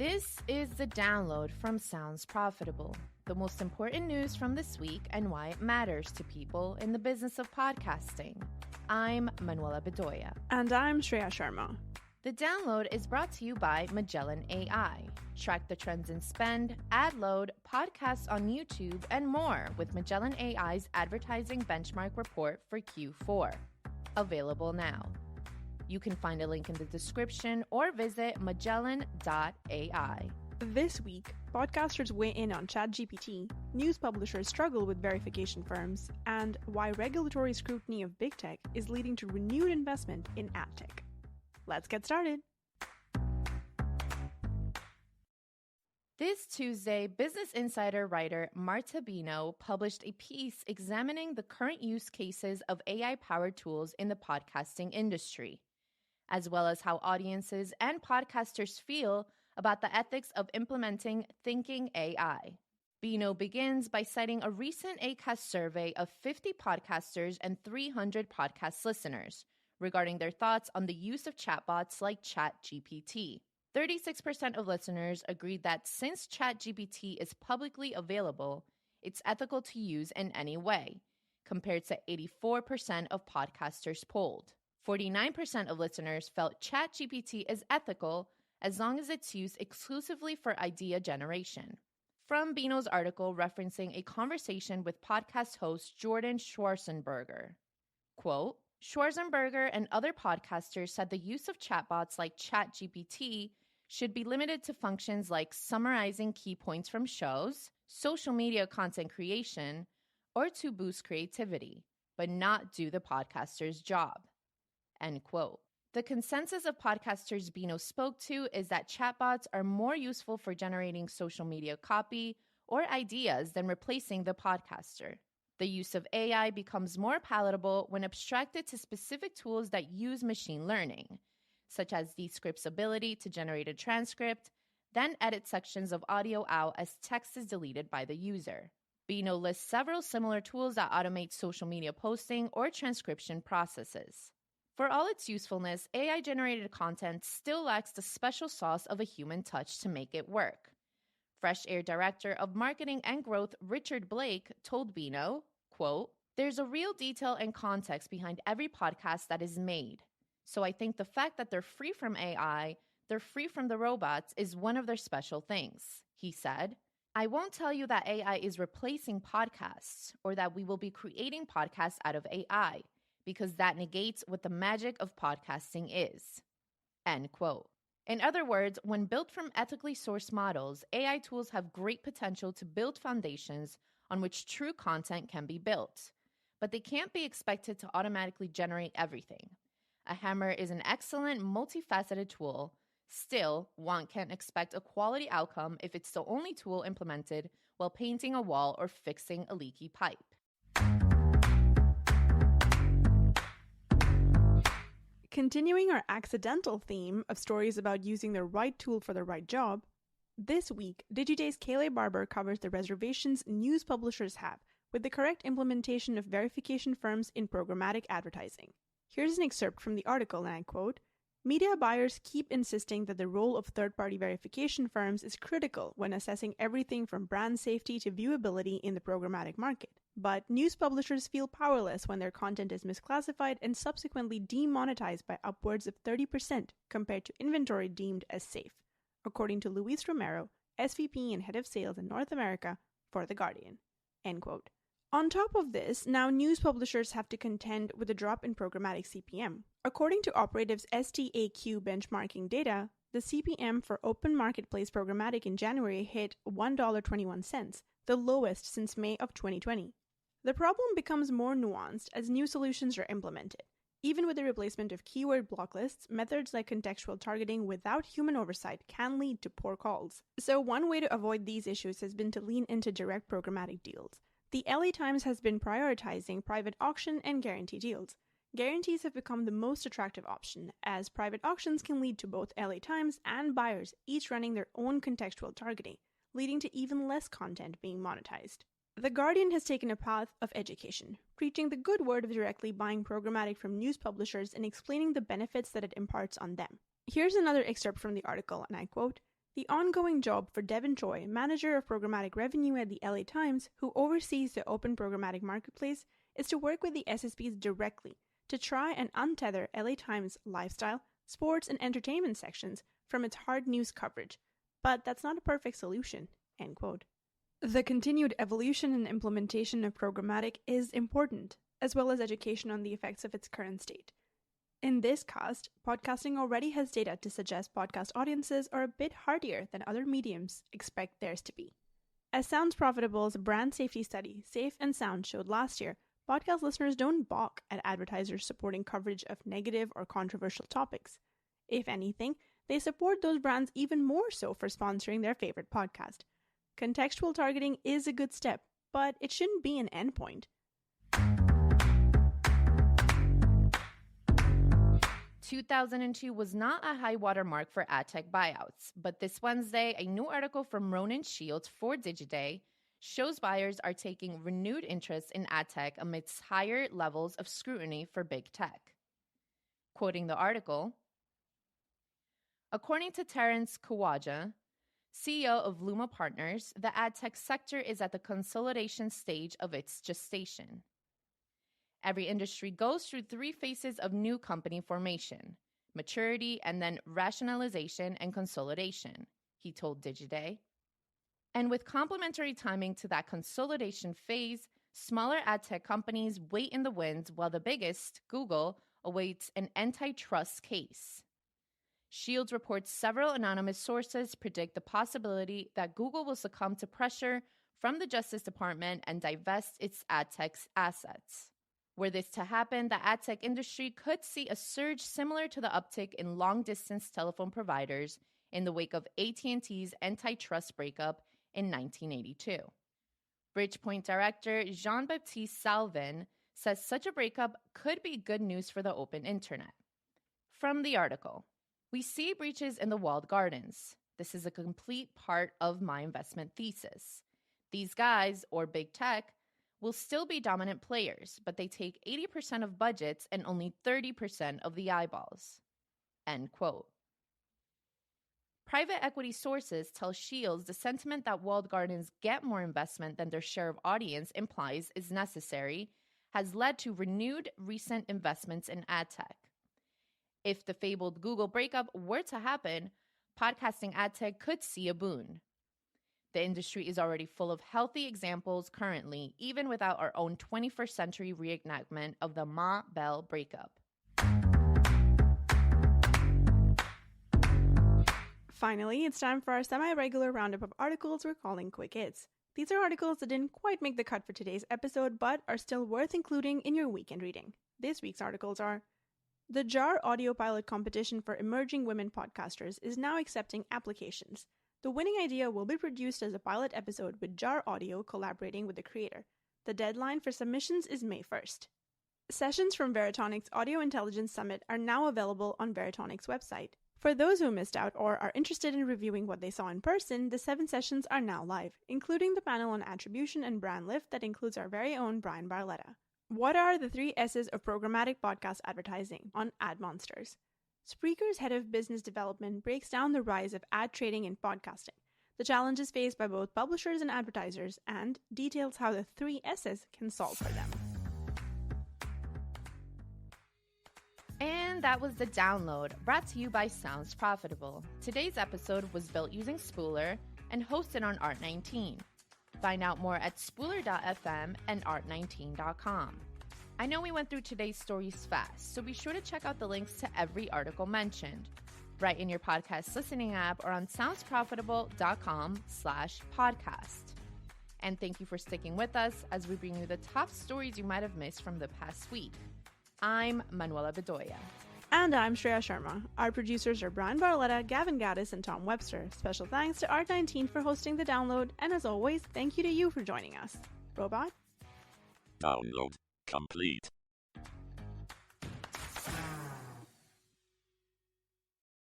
This is the download from Sounds Profitable, the most important news from this week and why it matters to people in the business of podcasting. I'm Manuela Bedoya. And I'm Shreya Sharma. The download is brought to you by Magellan AI. Track the trends in spend, ad load, podcasts on YouTube, and more with Magellan AI's advertising benchmark report for Q4. Available now. You can find a link in the description or visit magellan.ai. This week, podcasters weigh in on ChatGPT, news publishers struggle with verification firms, and why regulatory scrutiny of big tech is leading to renewed investment in ad tech. Let's get started. This Tuesday, Business Insider writer Marta Bino published a piece examining the current use cases of AI-powered tools in the podcasting industry, as well as how audiences and podcasters feel about the ethics of implementing thinking AI. Bino begins by citing a recent ACAST survey of 50 podcasters and 300 podcast listeners regarding their thoughts on the use of chatbots like ChatGPT. 36% of listeners agreed that since ChatGPT is publicly available, it's ethical to use in any way, compared to 84% of podcasters polled. 49% of listeners felt ChatGPT is ethical as long as it's used exclusively for idea generation. From Bino's article referencing a conversation with podcast host Jordan Schwarzenberger, quote, Schwarzenberger and other podcasters said the use of chatbots like ChatGPT should be limited to functions like summarizing key points from shows, social media content creation, or to boost creativity, but not do the podcaster's job. End quote. The consensus of podcasters Bino spoke to is that chatbots are more useful for generating social media copy or ideas than replacing the podcaster. The use of AI becomes more palatable when abstracted to specific tools that use machine learning, such as Descript's ability to generate a transcript, then edit sections of audio out as text is deleted by the user. Bino lists several similar tools that automate social media posting or transcription processes. For all its usefulness, AI-generated content still lacks the special sauce of a human touch to make it work. Fresh Air Director of Marketing and Growth Richard Blake told Bino, quote, there's a real detail and context behind every podcast that is made. So I think the fact that they're free from AI, they're free from the robots, is one of their special things. He said, I won't tell you that AI is replacing podcasts or that we will be creating podcasts out of AI, because that negates what the magic of podcasting is. End quote. In other words, when built from ethically sourced models, AI tools have great potential to build foundations on which true content can be built. But they can't be expected to automatically generate everything. A hammer is an excellent, multifaceted tool. Still, one can't expect a quality outcome if it's the only tool implemented while painting a wall or fixing a leaky pipe. Continuing our accidental theme of stories about using the right tool for the right job, this week, Digiday's Kayleigh Barber covers the reservations news publishers have with the correct implementation of verification firms in programmatic advertising. Here's an excerpt from the article, and I quote, media buyers keep insisting that the role of third-party verification firms is critical when assessing everything from brand safety to viewability in the programmatic market. But news publishers feel powerless when their content is misclassified and subsequently demonetized by upwards of 30% compared to inventory deemed as safe, according to Luis Romero, SVP and Head of Sales in North America for The Guardian. End quote. On top of this, now news publishers have to contend with a drop in programmatic CPM. According to Operative's STAQ benchmarking data, the CPM for open marketplace programmatic in January hit $1.21, the lowest since May of 2020. The problem becomes more nuanced as new solutions are implemented. Even with the replacement of keyword block lists, methods like contextual targeting without human oversight can lead to poor calls. So one way to avoid these issues has been to lean into direct programmatic deals. The LA Times has been prioritizing private auction and guarantee deals. Guarantees have become the most attractive option, as private auctions can lead to both LA Times and buyers each running their own contextual targeting, leading to even less content being monetized. The Guardian has taken a path of education, preaching the good word of directly buying programmatic from news publishers and explaining the benefits that it imparts on them. Here's another excerpt from the article, and I quote, The ongoing job for Devin Choi, manager of programmatic revenue at the LA Times, who oversees the open programmatic marketplace, is to work with the SSPs directly to try and untether LA Times' lifestyle, sports, and entertainment sections from its hard news coverage. But that's not a perfect solution, end quote. The continued evolution and implementation of programmatic is important, as well as education on the effects of its current state. In this cast, podcasting already has data to suggest podcast audiences are a bit hardier than other mediums expect theirs to be. As Sounds Profitable's brand safety study, Safe and Sound, showed last year, podcast listeners don't balk at advertisers supporting coverage of negative or controversial topics. If anything, they support those brands even more so for sponsoring their favorite podcast. Contextual targeting is a good step, but it shouldn't be an endpoint. 2002 was not a high watermark for ad tech buyouts, but this Wednesday, a new article from Ronan Shields for Digiday shows buyers are taking renewed interest in ad tech amidst higher levels of scrutiny for big tech. Quoting the article, according to Terence Kawaja, CEO of Luma Partners, the ad tech sector is at the consolidation stage of its gestation. Every industry goes through 3 phases of new company formation: maturity, and then rationalization and consolidation, he told Digiday. And with complementary timing to that consolidation phase, smaller ad tech companies wait in the wings while the biggest, Google, awaits an antitrust case. Shields reports several anonymous sources predict the possibility that Google will succumb to pressure from the Justice Department and divest its ad tech assets. Were this to happen, the ad tech industry could see a surge similar to the uptick in long-distance telephone providers in the wake of AT&T's antitrust breakup in 1982. Bridgepoint director Jean-Baptiste Salvin says such a breakup could be good news for the open internet. From the article, we see breaches in the walled gardens. This is a complete part of my investment thesis. These guys, or big tech, will still be dominant players, but they take 80% of budgets and only 30% of the eyeballs. End quote. Private equity sources tell Shields the sentiment that walled gardens get more investment than their share of audience implies is necessary has led to renewed recent investments in ad tech. If the fabled Google breakup were to happen, podcasting ad tech could see a boon. The industry is already full of healthy examples currently, even without our own 21st century reenactment of the Ma Bell breakup. Finally, it's time for our semi-regular roundup of articles we're calling Quick Hits. These are articles that didn't quite make the cut for today's episode, but are still worth including in your weekend reading. This week's articles are: the JAR Audio Pilot Competition for Emerging Women Podcasters is now accepting applications. The winning idea will be produced as a pilot episode with JAR Audio collaborating with the creator. The deadline for submissions is May 1st. Sessions from Veritonic's Audio Intelligence Summit are now available on Veritonic's website. For those who missed out or are interested in reviewing what they saw in person, the 7 sessions are now live, including the panel on attribution and brand lift that includes our very own Brian Barletta. What are the 3 S's of programmatic podcast advertising on Ad Monsters? Spreaker's head of business development breaks down the rise of ad trading in podcasting, the challenges faced by both publishers and advertisers, and details how the 3 S's can solve for them. And that was The Download, brought to you by Sounds Profitable. Today's episode was built using Spooler and hosted on Art19. Find out more at spooler.fm and art19.com. I know we went through today's stories fast, so be sure to check out the links to every article mentioned right in your podcast listening app or on soundsprofitable.com/podcast. And thank you for sticking with us as we bring you the top stories you might have missed from the past week. I'm Manuela Bedoya. And I'm Shreya Sharma. Our producers are Brian Barletta, Gavin Gaddis, and Tom Webster. Special thanks to Art19 for hosting The Download, and as always, thank you to you for joining us. Robot? Download complete.